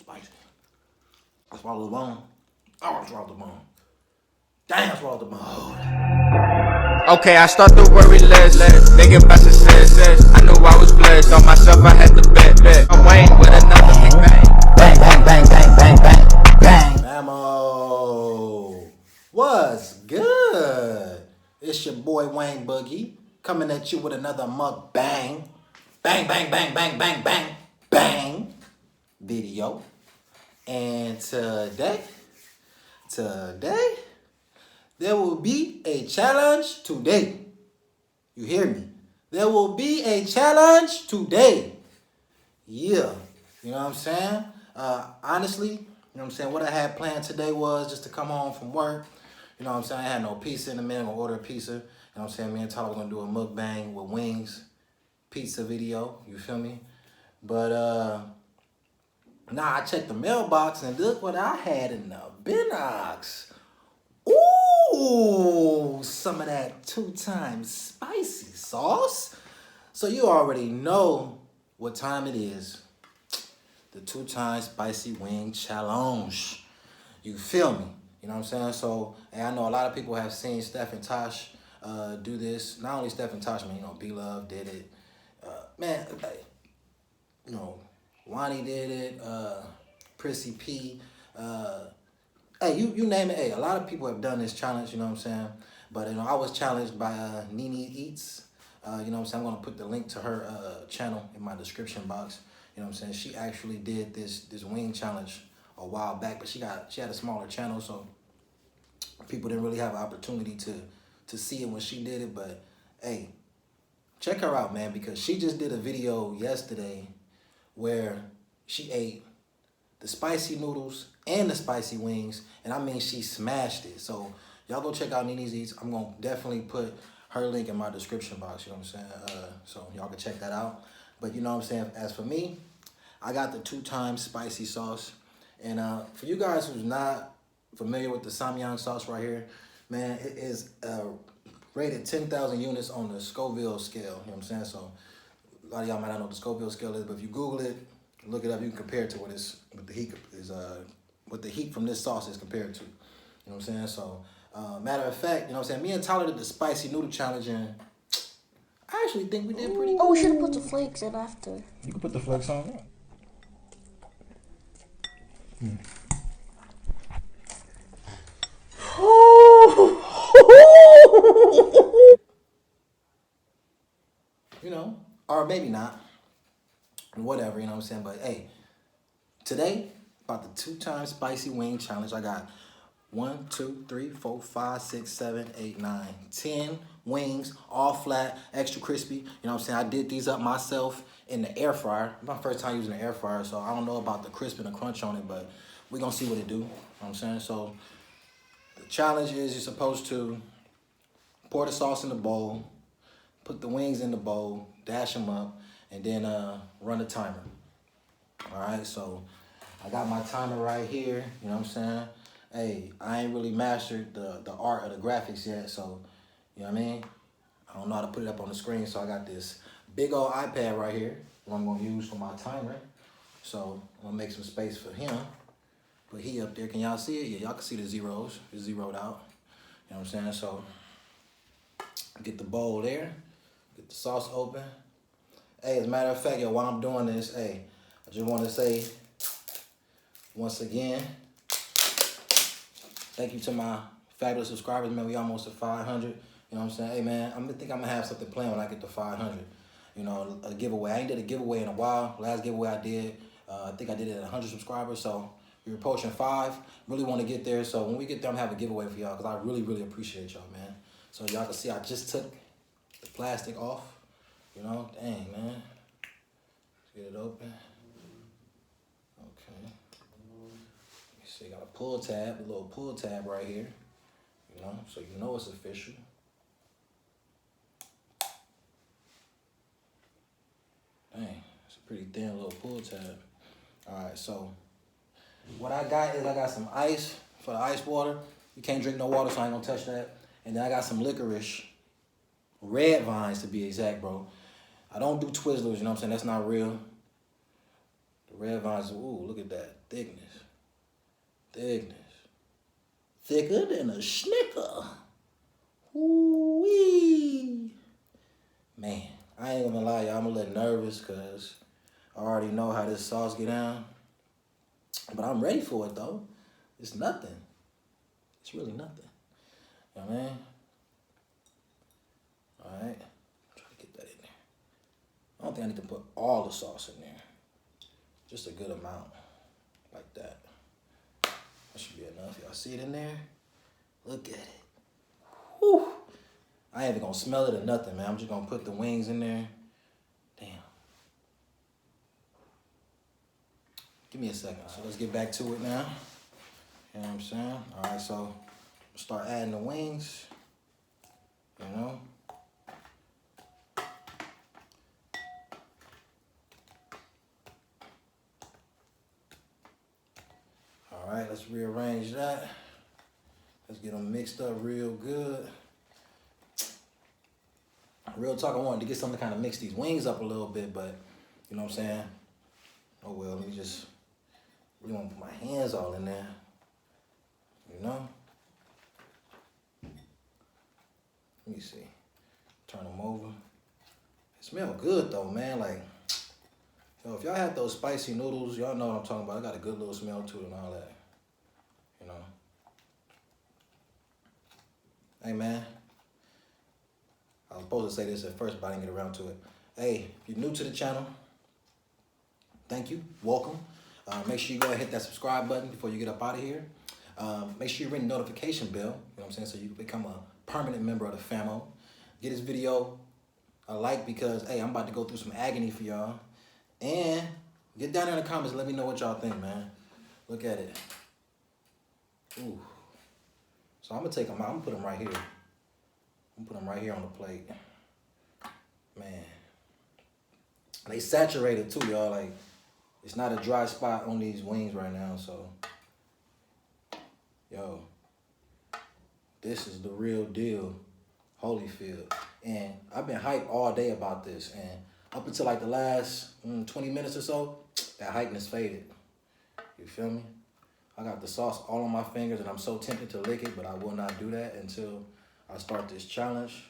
spicy. I swallowed the bone. Oh, I swallowed the bone. Damn, I swallowed the bone. Okay, I start to worry less, thinking about success. I knew I was blessed, on myself I had to bet. I'm Wayne with another big bang. Bang, bang, bang, bang, bang, bang, bang. Mamo, what's good? It's your boy Wayne Boogie coming at you with another mukbang. Bang, bang, bang, bang, bang, bang, bang video. And today, there will be a challenge today. You hear me? There will be a challenge today. Yeah. You know what I'm saying? Honestly, you know what I'm saying? What I had planned today was just to come home from work. You know what I'm saying? I had no pizza in the minute. I'm going to order a pizza. You know what I'm saying? Me and Tyler were going to do a mukbang with wings pizza video. You feel me? But, I checked the mailbox and look what I had in the binox. Ooh, some of that 2x spicy sauce. So you already know what time it is. The 2x spicy wing challenge. You feel me? You know what I'm saying? So, and I know a lot of people have seen Steph and Tosh do this. Not only Steph and Tosh, man, you know, B-Love did it. You know, Wani did it. Prissy P. Hey, you name it. Hey, a lot of people have done this challenge, you know what I'm saying? But, you know, I was challenged by NeNe Eats. You know what I'm saying? I'm going to put the link to her channel in my description box. You know what I'm saying? She actually did this wing challenge a while back, but she had a smaller channel, so people didn't really have an opportunity to see it when she did it. But, hey, check her out, man, because she just did a video yesterday where she ate the spicy noodles and the spicy wings, and I mean, she smashed it. So y'all go check out NeNe's Eats. I'm going to definitely put her link in my description box, you know what I'm saying? So y'all can check that out. But you know what I'm saying? As for me, I got the 2x spicy sauce. And for you guys who's not familiar with the Samyang sauce right here, man, it is rated 10,000 units on the Scoville scale, you know what I'm saying? So a lot of y'all might not know what the Scoville scale is, but if you Google it, look it up, you can compare it to what the heat from this sauce is compared to. You know what I'm saying? So, matter of fact, you know what I'm saying? Me and Tyler did the spicy noodle challenge, and I actually think we did pretty good. Oh, we should have put the flakes in after. You can put the flakes on. You know, or maybe not. Whatever, you know what I'm saying? But hey, today, about the 2x spicy wing challenge, I got 1, 2, 3, 4, 5, 6, 7, 8, 9, 10 wings, all flat, extra crispy. You know what I'm saying? I did these up myself in the air fryer. My first time using the air fryer, so I don't know about the crisp and the crunch on it, but we're going to see what it do. You know what I'm saying? So the challenge is you're supposed to pour the sauce in the bowl, put the wings in the bowl, dash them up, and then run the timer. All right, so I got my timer right here. You know what I'm saying? Hey, I ain't really mastered the art of the graphics yet, so, you know what I mean? I don't know how to put it up on the screen, so I got this big old iPad right here, what I'm going to use for my timer. So I'm going to make some space for him. Put he up there. Can y'all see it? Yeah, y'all can see the zeros. It's zeroed out. You know what I'm saying? So get the bowl there. Get the sauce open. Hey, as a matter of fact, yo, while I'm doing this, hey, I just want to say, once again, thank you to my fabulous subscribers, man. We almost at 500. You know what I'm saying? Hey, man, I think I'm going to have something planned when I get to 500. You know, a giveaway. I ain't did a giveaway in a while. Last giveaway I did, I think I did it at 100 subscribers. So we're approaching 5. Really want to get there. So when we get there, I'm going to have a giveaway for y'all because I really, really appreciate y'all, man. So y'all can see I just took the plastic off. You know, dang, man. Let's get it open. Okay. So you got a pull tab, a little pull tab right here. You know, so you know it's official. Dang, it's a pretty thin little pull tab. All right, so what I got is I got some ice for the ice water. You can't drink no water, so I ain't gonna touch that. And then I got some licorice, red vines to be exact, bro. I don't do Twizzlers, you know what I'm saying? That's not real. Red vines, ooh, look at that. Thickness. Thickness. Thicker than a snicker. Ooh-wee. Man, I ain't gonna lie, y'all. I'm a little nervous because I already know how this sauce get down. But I'm ready for it, though. It's nothing. It's really nothing. You know what I mean? All right. Try to get that in there. I don't think I need to put all the sauce in there. Just a good amount. Like that. That should be enough. Y'all see it in there? Look at it. Whew. I ain't even gonna smell it or nothing, man. I'm just gonna put the wings in there. Damn. Give me a second. So let's get back to it now. You know what I'm saying? All right, so start adding the wings. You know? All right, let's rearrange that. Let's get them mixed up real good. Real talk, I wanted to get something to kind of mix these wings up a little bit, but you know what I'm saying? Oh well, let me just really want to put my hands all in there. You know? Let me see. Turn them over. It smell good though, man. Like, yo, if y'all had those spicy noodles, y'all know what I'm talking about. I got a good little smell to it and all that. You know? Hey, man. I was supposed to say this at first, but I didn't get around to it. Hey, if you're new to the channel, thank you. Welcome. Make sure you go ahead and hit that subscribe button before you get up out of here. Make sure you ring the notification bell, you know what I'm saying, so you can become a permanent member of the famo. Get this video a like because, hey, I'm about to go through some agony for y'all. And get down in the comments and let me know what y'all think, man. Look at it. Ooh. So I'm going to take them out. I'm going to put them right here. I'm going to put them right here on the plate. Man. They saturated too, y'all. Like, it's not a dry spot on these wings right now, so. Yo. This is the real deal. Holyfield. And I've been hyped all day about this. And up until like the last 20 minutes or so, that hypeness faded. You feel me? I got the sauce all on my fingers and I'm so tempted to lick it, but I will not do that until I start this challenge.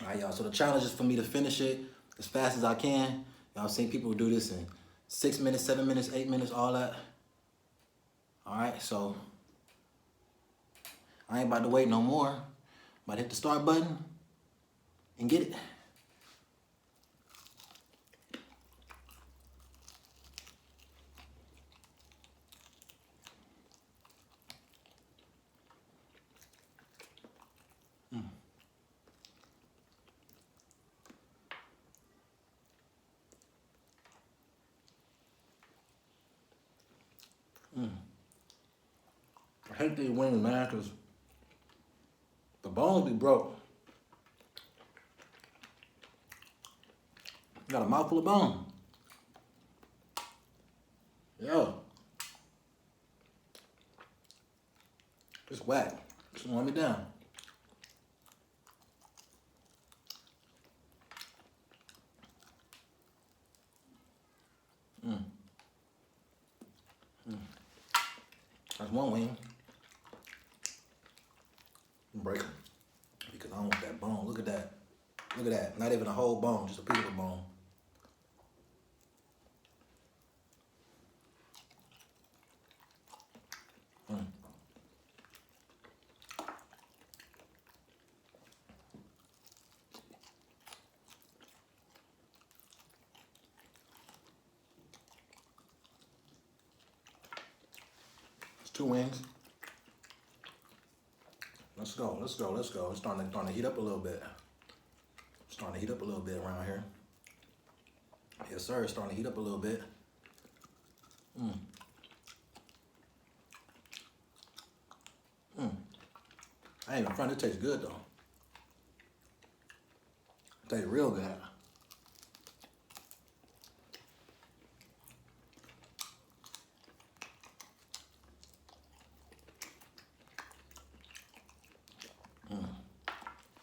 All right, y'all. So the challenge is for me to finish it as fast as I can. Y'all seen people do this in 6 minutes, 7 minutes, 8 minutes, all that. All right, so I ain't about to wait no more. I'm about to hit the start button and get it. I hate these wings, man, because the bones be broke. You got a mouthful of bone. Yo. Just whack. Just want me down. That's one wing. Break it. Because I don't want that bone. Look at that. Look at that. Not even a whole bone, just a piece of a bone. It's 2 wings. Let's go, let's go, let's go. It's starting to heat up a little bit. It's starting to heat up a little bit around here. Yes, sir, it's starting to heat up a little bit. I ain't even front, it tastes good though. It tastes real good.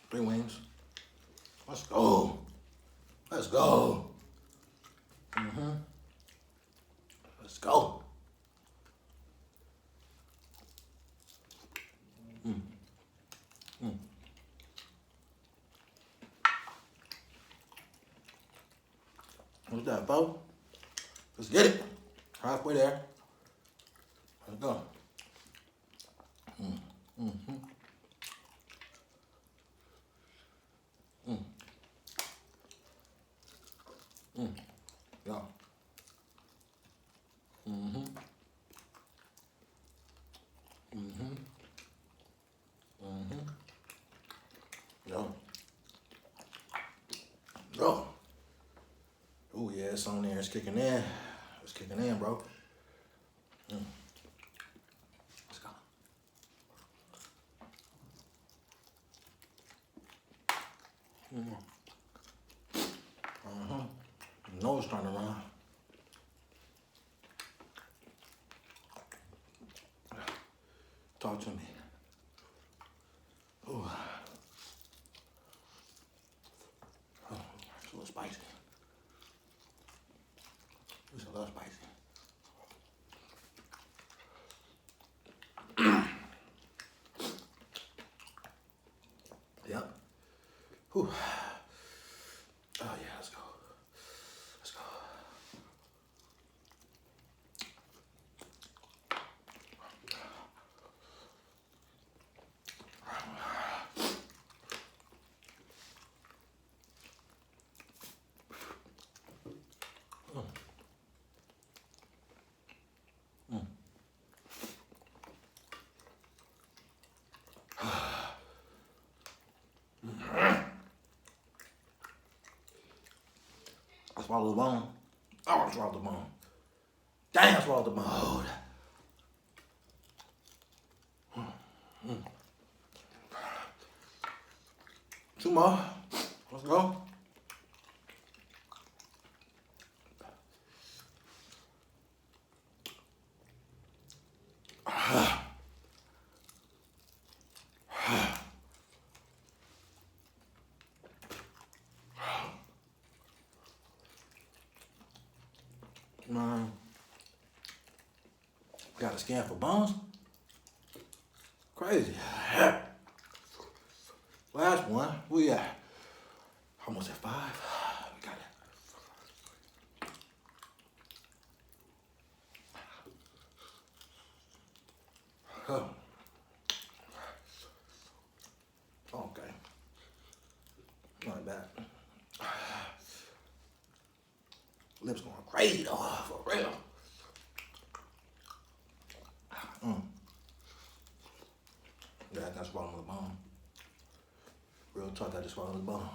Three wings. Let's go. Let's go. Let's go. What's that, folks? Let's get it. Halfway there. Let's go. Yeah. Yeah. Bro. Oh yeah, it's on there. It's kicking in. It's kicking in, bro. Let's go. Nose trying to run. Talk to me. Ooh. Oh, it's a little spicy. It's a little spicy. Yep. Whew. Oh yeah, let's go. Let's go. I swallowed the bone. Oh, I swallowed the bone. Damn, I swallowed the bone. Two more. Let's go. Man, got a scan for bones? Crazy. Last one. We at almost at 5. We got it. Oh. Okay. Not bad. Lips going crazy though, for real. Yeah, that's swallowing the bone. Real talk, I just swallowed the bone.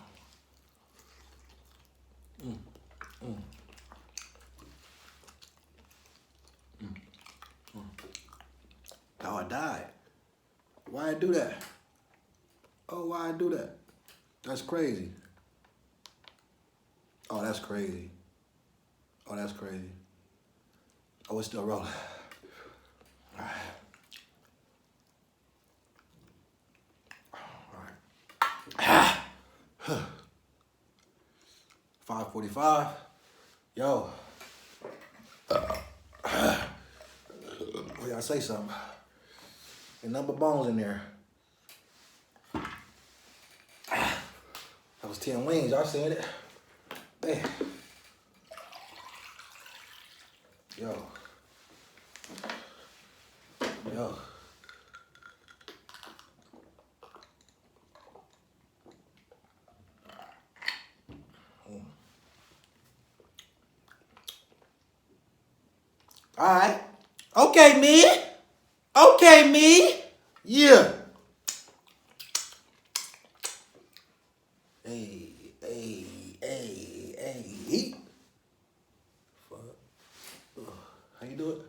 Oh, I died. Why I do that? Oh, why I do that? That's crazy. Oh, that's crazy. Oh, that's crazy. Oh, it's still rolling. All right. All right. 5:45. Yo. Well, y'all say something. Ain't nothing but bones in there. That was 10 wings. Y'all seen it? Man. Yo. Yo. All right. Okay, me. Okay, me. Yeah. Hey, hey, hey, hey. Fuck. How you do it?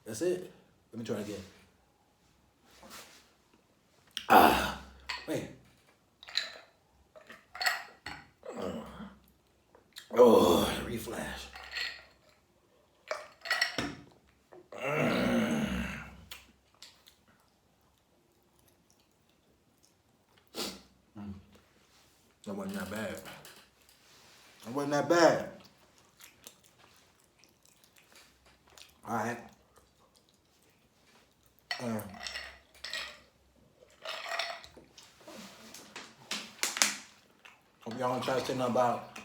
That's it? Let me try it again. Wait. Oh, reflash. That wasn't that bad. That wasn't that bad. All right. Hope y'all don't try to say nothing about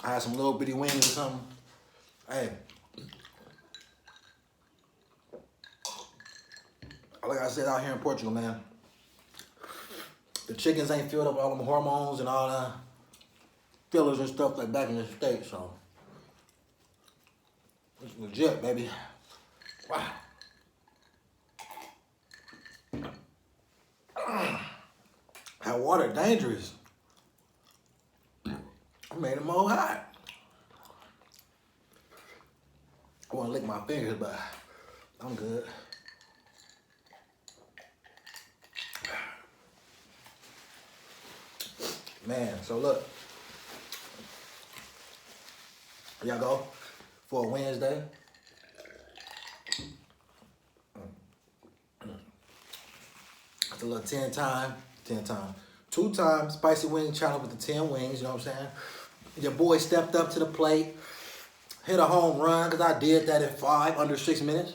I had some little bitty wings or something. Hey. Like I said out here in Portugal, man, the chickens ain't filled up with all them hormones and all the fillers and stuff like back in the States, so it's legit, baby. Wow. That water dangerous. I made it more hot. I want to lick my fingers, but I'm good. Man, so look. Y'all go for a Wednesday. It's a little 10 time. 2-time spicy wing challenge with the 10 wings, you know what I'm saying? Your boy stepped up to the plate, hit a home run, because I did that in 5, under 6 minutes.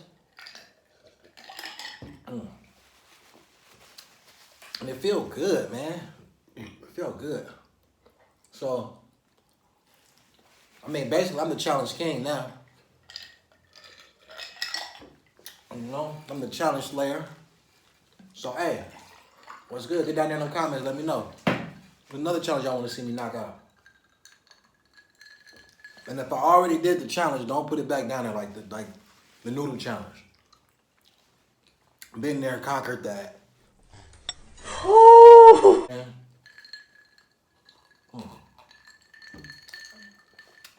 And it feel good, man. It feel good. So, I mean, basically, I'm the challenge king now. You know, I'm the challenge slayer. So, hey, what's good? Get down there in the comments. Let me know. Another challenge y'all want to see me knock out. And if I already did the challenge, don't put it back down there like the noodle challenge. Been there, conquered that.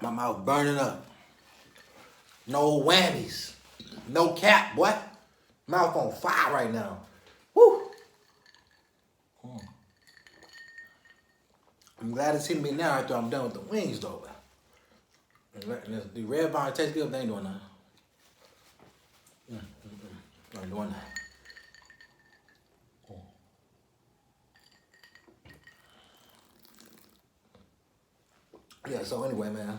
My mouth burning up. No whammies. No cap, boy. Mouth on fire right now. Woo. I'm glad it's hitting me now after I'm done with the wings, though. The red vine tastes good, but they ain't doing nothing. I ain't doing that. Yeah, so anyway, man,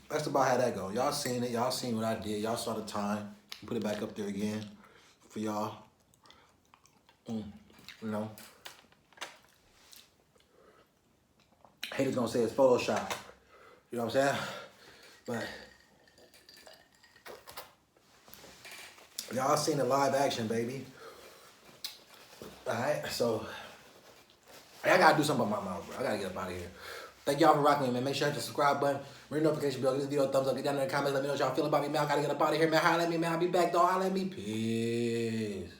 that's about how that go. Y'all seen it. Y'all seen what I did. Y'all saw the time. Put it back up there again for y'all. You know. Haters gonna say it's Photoshop. You know what I'm saying? But y'all seen the live action, baby. Alright, so I gotta do something about my mouth, bro. I gotta get up out of here. Thank y'all for rocking with me, man. Make sure to hit the subscribe button, ring the notification bell, give this video a thumbs up, get down in the comments, let me know what y'all feel about me, man. I gotta get up out of here, man. Holla at me, man. I'll be back, though. Holla at me. Peace.